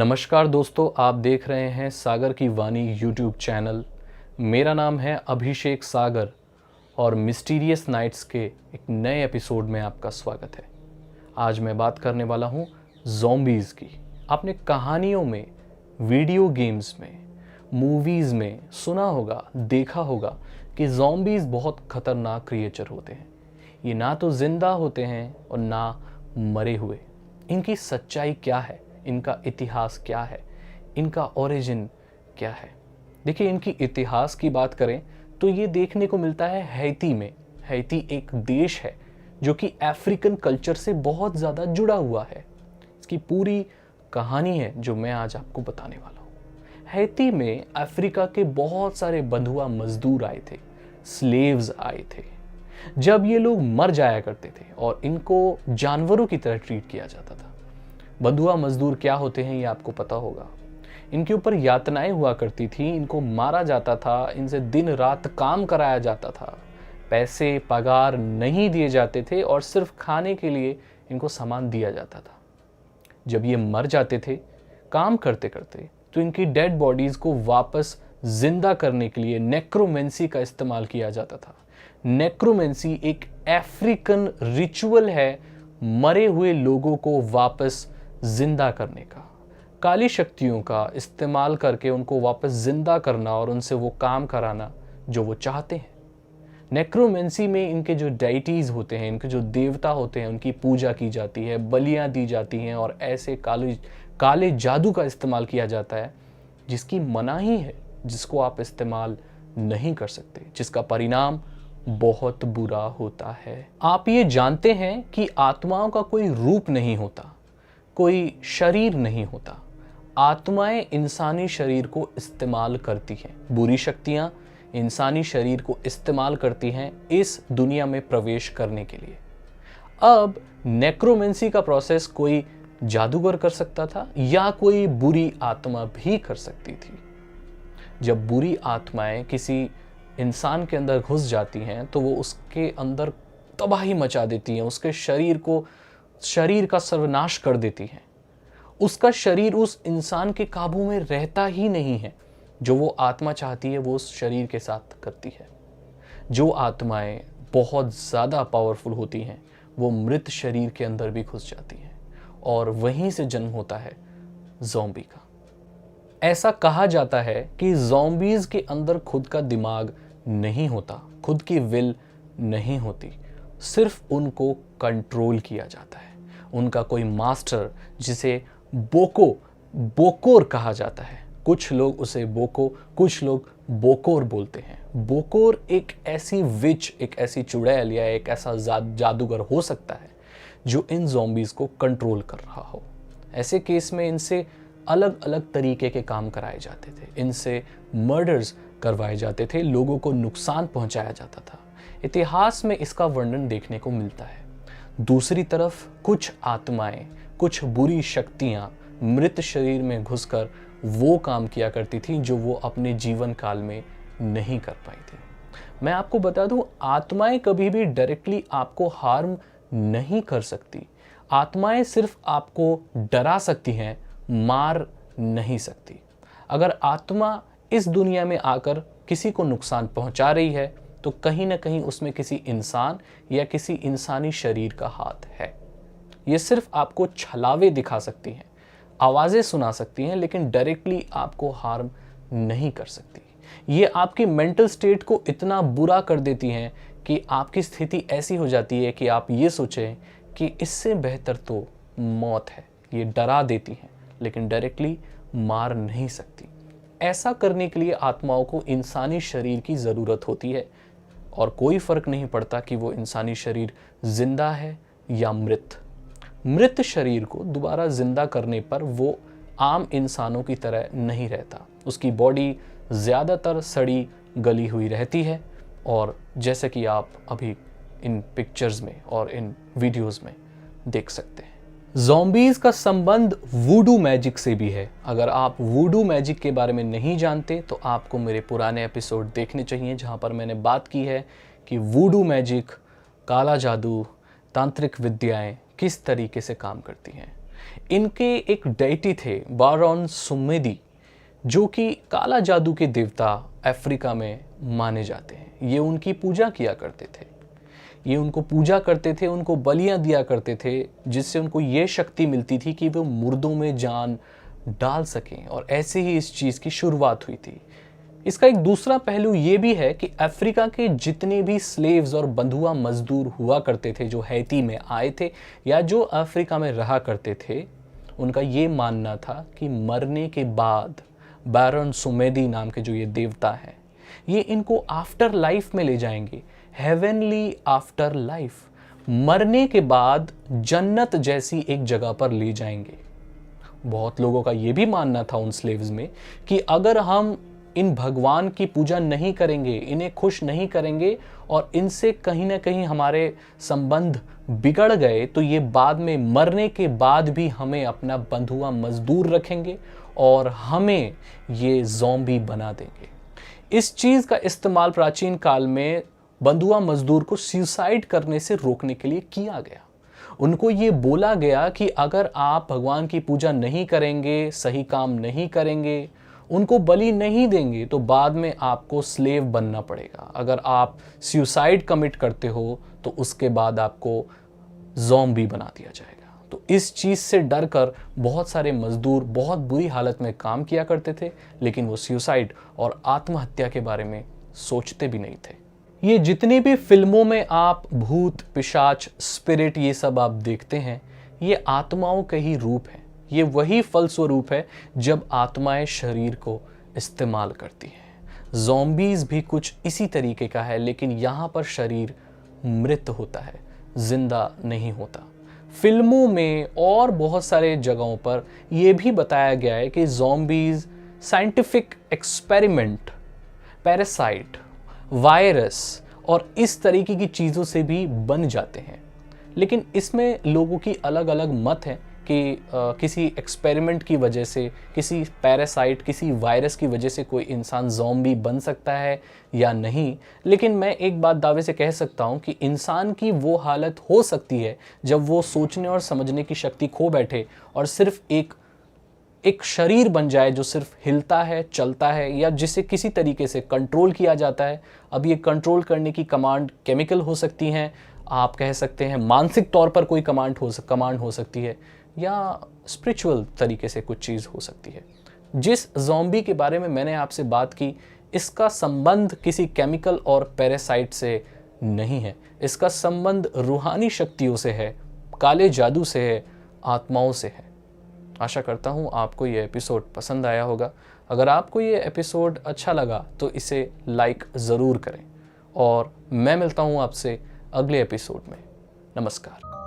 नमस्कार दोस्तों, आप देख रहे हैं सागर की वाणी यूट्यूब चैनल। मेरा नाम है अभिषेक सागर और मिस्टीरियस नाइट्स के एक नए एपिसोड में आपका स्वागत है। आज मैं बात करने वाला हूँ ज़ॉम्बीज़ की। आपने कहानियों में, वीडियो गेम्स में, मूवीज़ में सुना होगा, देखा होगा कि ज़ॉम्बीज़ बहुत ख़तरनाक क्रिएचर होते हैं। ये ना तो ज़िंदा होते हैं और ना मरे हुए। इनकी सच्चाई क्या है, इनका इतिहास क्या है, इनका ओरिजिन क्या है। देखिए, इनकी इतिहास की बात करें तो ये देखने को मिलता है हैती में। हैती एक देश है जो कि अफ्रीकन कल्चर से बहुत ज़्यादा जुड़ा हुआ है। इसकी पूरी कहानी है जो मैं आज आपको बताने वाला हूँ। हैती में अफ्रीका के बहुत सारे बंधुआ मजदूर आए थे, स्लेव्स आए थे। जब ये लोग मर जाया करते थे और इनको जानवरों की तरह ट्रीट किया जाता था। बंधुआ मजदूर क्या होते हैं ये आपको पता होगा। इनके ऊपर यातनाएं हुआ करती थी, इनको मारा जाता था, इनसे दिन रात काम कराया जाता था, पैसे पगार नहीं दिए जाते थे और सिर्फ खाने के लिए इनको सामान दिया जाता था। जब ये मर जाते थे काम करते करते तो इनकी डेड बॉडीज को वापस जिंदा करने के लिए नेक्रोमेंसी का इस्तेमाल किया जाता था। नेक्रोमेंसी एक अफ्रीकन रिचुअल है मरे हुए लोगों को वापस जिंदा करने का, काली शक्तियों का इस्तेमाल करके उनको वापस जिंदा करना और उनसे वो काम कराना जो वो चाहते हैं। नेक्रोमेंसी में इनके जो डाइटीज होते हैं, इनके जो देवता होते हैं, उनकी पूजा की जाती है, बलियां दी जाती हैं और ऐसे काले जादू का इस्तेमाल किया जाता है जिसकी मनाही है, जिसको आप इस्तेमाल नहीं कर सकते, जिसका परिणाम बहुत बुरा होता है। आप ये जानते हैं कि आत्माओं का कोई रूप नहीं होता, कोई शरीर नहीं होता। आत्माएं इंसानी शरीर को इस्तेमाल करती हैं। बुरी शक्तियां इंसानी शरीर को इस्तेमाल करती हैं इस दुनिया में प्रवेश करने के लिए। अब नेक्रोमेंसी का प्रोसेस कोई जादूगर कर सकता था या कोई बुरी आत्मा भी कर सकती थी। जब बुरी आत्माएं किसी इंसान के अंदर घुस जाती हैं तो वो उसके अंदर तबाही मचा देती हैं, उसके शरीर का सर्वनाश कर देती हैं। उसका शरीर उस इंसान के काबू में रहता ही नहीं है। जो वो आत्मा चाहती है वो उस शरीर के साथ करती है। जो आत्माएं बहुत ज़्यादा पावरफुल होती हैं वो मृत शरीर के अंदर भी घुस जाती हैं और वहीं से जन्म होता है ज़ॉम्बी का। ऐसा कहा जाता है कि ज़ॉम्बीज़ के अंदर खुद का दिमाग नहीं होता, खुद की विल नहीं होती, सिर्फ उनको कंट्रोल किया जाता है। उनका कोई मास्टर, जिसे बोकोर कहा जाता है। कुछ लोग उसे बोको, कुछ लोग बोकोर बोलते हैं। बोकोर एक ऐसी विच, एक ऐसी चुड़ैल या एक ऐसा जादूगर हो सकता है जो इन ज़ॉम्बीज़ को कंट्रोल कर रहा हो। ऐसे केस में इनसे अलग अलग तरीके के काम कराए जाते थे, इनसे मर्डर्स करवाए जाते थे, लोगों को नुकसान पहुंचाया जाता था। इतिहास में इसका वर्णन देखने को मिलता है। दूसरी तरफ कुछ आत्माएं, कुछ बुरी शक्तियां मृत शरीर में घुसकर वो काम किया करती थी जो वो अपने जीवन काल में नहीं कर पाई थी। मैं आपको बता दूं, आत्माएं कभी भी डायरेक्टली आपको हार्म नहीं कर सकती। आत्माएं सिर्फ आपको डरा सकती हैं, मार नहीं सकती। अगर आत्मा इस दुनिया में आकर किसी को नुकसान पहुंचा रही है तो कहीं ना कहीं उसमें किसी इंसान या किसी इंसानी शरीर का हाथ है। ये सिर्फ आपको छलावे दिखा सकती हैं, आवाज़ें सुना सकती हैं, लेकिन डायरेक्टली आपको हार्म नहीं कर सकती। ये आपकी मेंटल स्टेट को इतना बुरा कर देती हैं कि आपकी स्थिति ऐसी हो जाती है कि आप ये सोचें कि इससे बेहतर तो मौत है। ये डरा देती हैं लेकिन डायरेक्टली मार नहीं सकती। ऐसा करने के लिए आत्माओं को इंसानी शरीर की ज़रूरत होती है और कोई फ़र्क नहीं पड़ता कि वो इंसानी शरीर जिंदा है या मृत। मृत शरीर को दोबारा जिंदा करने पर वो आम इंसानों की तरह नहीं रहता। उसकी बॉडी ज़्यादातर सड़ी गली हुई रहती है और जैसे कि आप अभी इन पिक्चर्स में और इन वीडियोस में देख सकते हैं। ज़ॉम्बीज़ का संबंध वूडू मैजिक से भी है। अगर आप वूडू मैजिक के बारे में नहीं जानते तो आपको मेरे पुराने एपिसोड देखने चाहिए जहां पर मैंने बात की है कि वूडू मैजिक, काला जादू, तांत्रिक विद्याएं किस तरीके से काम करती हैं। इनके एक डेटी थे बारोन सुमेदी, जो कि काला जादू के देवता अफ्रीका में माने जाते हैं। ये उनकी पूजा किया करते थे, ये उनको पूजा करते थे, उनको बलियां दिया करते थे, जिससे उनको ये शक्ति मिलती थी कि वो मुर्दों में जान डाल सकें। और ऐसे ही इस चीज़ की शुरुआत हुई थी। इसका एक दूसरा पहलू ये भी है कि अफ्रीका के जितने भी स्लेव्स और बंधुआ मजदूर हुआ करते थे, जो हैती में आए थे या जो अफ्रीका में रहा करते थे, उनका ये मानना था कि मरने के बाद बैरन सुमेदी नाम के जो ये देवता हैं, ये इनको आफ्टर लाइफ में ले जाएंगे, हेवनली आफ्टर लाइफ, मरने के बाद जन्नत जैसी एक जगह पर ले जाएंगे। बहुत लोगों का ये भी मानना था उन स्लेव्स में कि अगर हम इन भगवान की पूजा नहीं करेंगे, इन्हें खुश नहीं करेंगे और इनसे कहीं ना कहीं हमारे संबंध बिगड़ गए, तो ये बाद में मरने के बाद भी हमें अपना बंधुआ मजदूर रखेंगे और हमें ये ज़ॉम्बी बना देंगे। इस चीज़ का इस्तेमाल प्राचीन काल में बंधुआ मजदूर को सुसाइड करने से रोकने के लिए किया गया। उनको ये बोला गया कि अगर आप भगवान की पूजा नहीं करेंगे, सही काम नहीं करेंगे, उनको बलि नहीं देंगे, तो बाद में आपको स्लेव बनना पड़ेगा। अगर आप सुसाइड कमिट करते हो तो उसके बाद आपको ज़ॉम्बी बना दिया जाएगा। तो इस चीज़ से डर कर बहुत सारे मजदूर बहुत बुरी हालत में काम किया करते थे, लेकिन वो सुसाइड और आत्महत्या के बारे में सोचते भी नहीं थे। ये जितनी भी फिल्मों में आप भूत, पिशाच, स्पिरिट ये सब आप देखते हैं, ये आत्माओं के ही रूप हैं। ये वही फलस्वरूप है जब आत्माएं शरीर को इस्तेमाल करती हैं। ज़ॉम्बीज़ भी कुछ इसी तरीके का है, लेकिन यहाँ पर शरीर मृत होता है, जिंदा नहीं होता। फिल्मों में और बहुत सारे जगहों पर यह भी बताया गया है कि zombies scientific experiment, parasite, virus और इस तरीके की चीज़ों से भी बन जाते हैं। लेकिन इसमें लोगों की अलग अलग मत है कि किसी एक्सपेरिमेंट की वजह से, किसी पैरासाइट, किसी वायरस की वजह से कोई इंसान ज़ॉम्बी बन सकता है या नहीं। लेकिन मैं एक बात दावे से कह सकता हूँ कि इंसान की वो हालत हो सकती है जब वो सोचने और समझने की शक्ति खो बैठे और सिर्फ एक शरीर बन जाए जो सिर्फ हिलता है, चलता है, या जिसे किसी तरीके से कंट्रोल किया जाता है। अब ये कंट्रोल करने की कमांड केमिकल हो सकती हैं, आप कह सकते हैं मानसिक तौर पर कोई कमांड हो सकती है, या स्पिरिचुअल तरीके से कुछ चीज़ हो सकती है। जिस ज़ॉम्बी के बारे में मैंने आपसे बात की, इसका संबंध किसी केमिकल और पैरासाइट से नहीं है। इसका संबंध रूहानी शक्तियों से है, काले जादू से है, आत्माओं से है। आशा करता हूँ आपको ये एपिसोड पसंद आया होगा। अगर आपको ये एपिसोड अच्छा लगा तो इसे लाइक ज़रूर करें और मैं मिलता हूँ आपसे अगले एपिसोड में। नमस्कार।